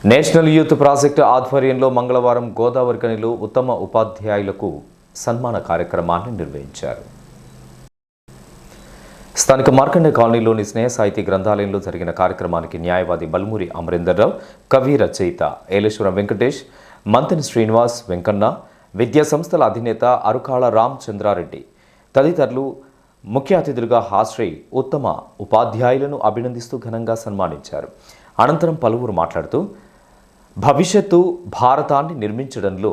National youth project ఆధ్వర్యంలో మంగళవారం గోదావరి గనిలో ఉత్తమ ఉపాధ్యాయులకు సన్మాన కార్యక్రమాన్ని నిర్వహించారు. స్థానిక మార్కండే కాలనీలోని స్నేహ సాహితీ గ్రంథాలయంలో జరిగిన కార్యక్రమానికి న్యాయవాది బల్మూరి అమరేందర్రావు, కవి రచయిత ఏలేశ్వరం వెంకటేష్, మంతెన శ్రీనివాస్, వెంకన్న, విద్యా సంస్థల అధినేత అరుకాళ రామచంద్రారెడ్డి తదితరులు ముఖ్య అతిథులుగా హాజరై ఉత్తమ ఉపాధ్యాయులను అభినందిస్తూ ఘనంగా సన్మానించారు. అనంతరం పలువురు మాట్లాడుతూ భవిష్యత్తు భారతాన్ని నిర్మించడంలో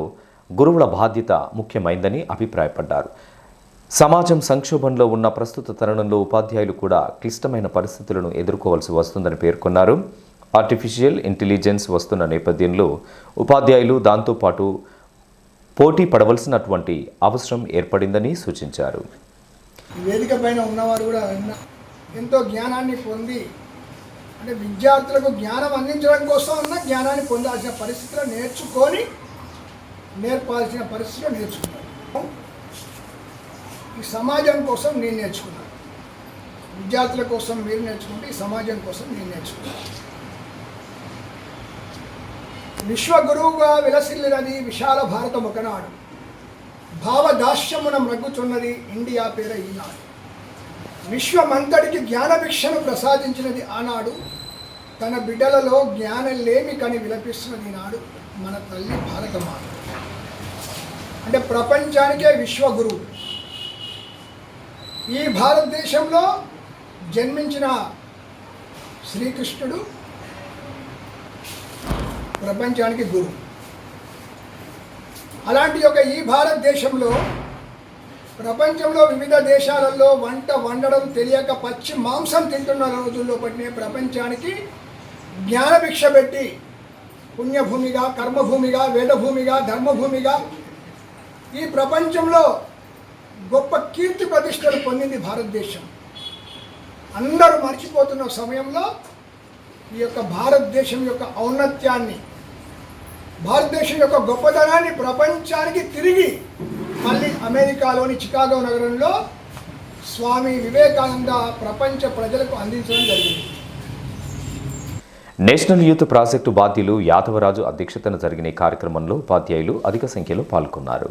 గురువుల బాధ్యత ముఖ్యమైందని అభిప్రాయపడ్డారు. సమాజం సంక్షోభంలో ఉన్న ప్రస్తుత తరుణంలో ఉపాధ్యాయులు కూడా క్లిష్టమైన పరిస్థితులను ఎదుర్కోవాల్సి వస్తుందని పేర్కొన్నారు. ఆర్టిఫిషియల్ ఇంటెలిజెన్స్ వస్తున్న నేపథ్యంలో ఉపాధ్యాయులు దాంతోపాటు పోటీ పడవలసినటువంటి అవసరం ఏర్పడిందని సూచించారు. వేదిక పైన ఉన్నవారు కూడా ఎంతో జ్ఞానాన్ని పొంది అంటే విద్యార్థులకు జ్ఞానం అందించడం కోసం ఉన్న జ్ఞానాన్ని పొందాల్సిన పరిస్థితిలో నేర్పాల్సిన పరిస్థితిలో నేర్చుకున్నారు. ఈ సమాజం కోసం నేను నేర్చుకున్నాను. విద్యార్థుల కోసం మీరు నేర్చుకుంటే ఈ సమాజం కోసం నేను నేర్చుకున్నాను. విశ్వగురువుగా విలసిల్లినది విశాల భారతం ఒకనాడు, భావదాస్యమున మ్రగ్గుచున్నది ఇండియా పేర ఈనాడు. విశ్వమంతటికి జ్ఞానభిక్షను ప్రసాదించినది ఆనాడు, తన బిడ్డలలో జ్ఞానం లేమి కని విలపిస్తున్నది ఈనాడు మన తల్లి భారతమాత. అంటే ప్రపంచానికే విశ్వగురువు. ఈ భారతదేశంలో జన్మించిన శ్రీకృష్ణుడు ప్రపంచానికి గురువు. అలాంటి ఈ భారతదేశంలో ప్రపంచంలో వివిధ దేశాలలో వంట వండడం తెలియక పచ్చి మాంసం తింటున్న రోజుల్లో పట్టిన ప్రపంచానికి జ్ఞానభిక్ష పెట్టి పుణ్యభూమిగా, కర్మభూమిగా, వేదభూమిగా, ధర్మభూమిగా ఈ ప్రపంచంలో గొప్ప కీర్తి ప్రతిష్టలు పొందింది భారతదేశం. అందరూ మర్చిపోతున్న సమయంలో ఈ భారతదేశం యొక్క ఔన్నత్యాన్ని, భారతదేశం యొక్క గొప్పతనాన్ని ప్రపంచానికి తిరిగి మళ్ళీ అమెరికాలోని చికాగో నగరంలో స్వామి వివేకానంద ప్రపంచ ప్రజలకు అందించడం జరిగింది. నేషనల్ యూత్ ప్రాజెక్టు బాధ్యులు యాదవరాజు అధ్యక్షతన జరిగిన ఈ కార్యక్రమంలో ఉపాధ్యాయులు అధిక సంఖ్యలో పాల్గొన్నారు.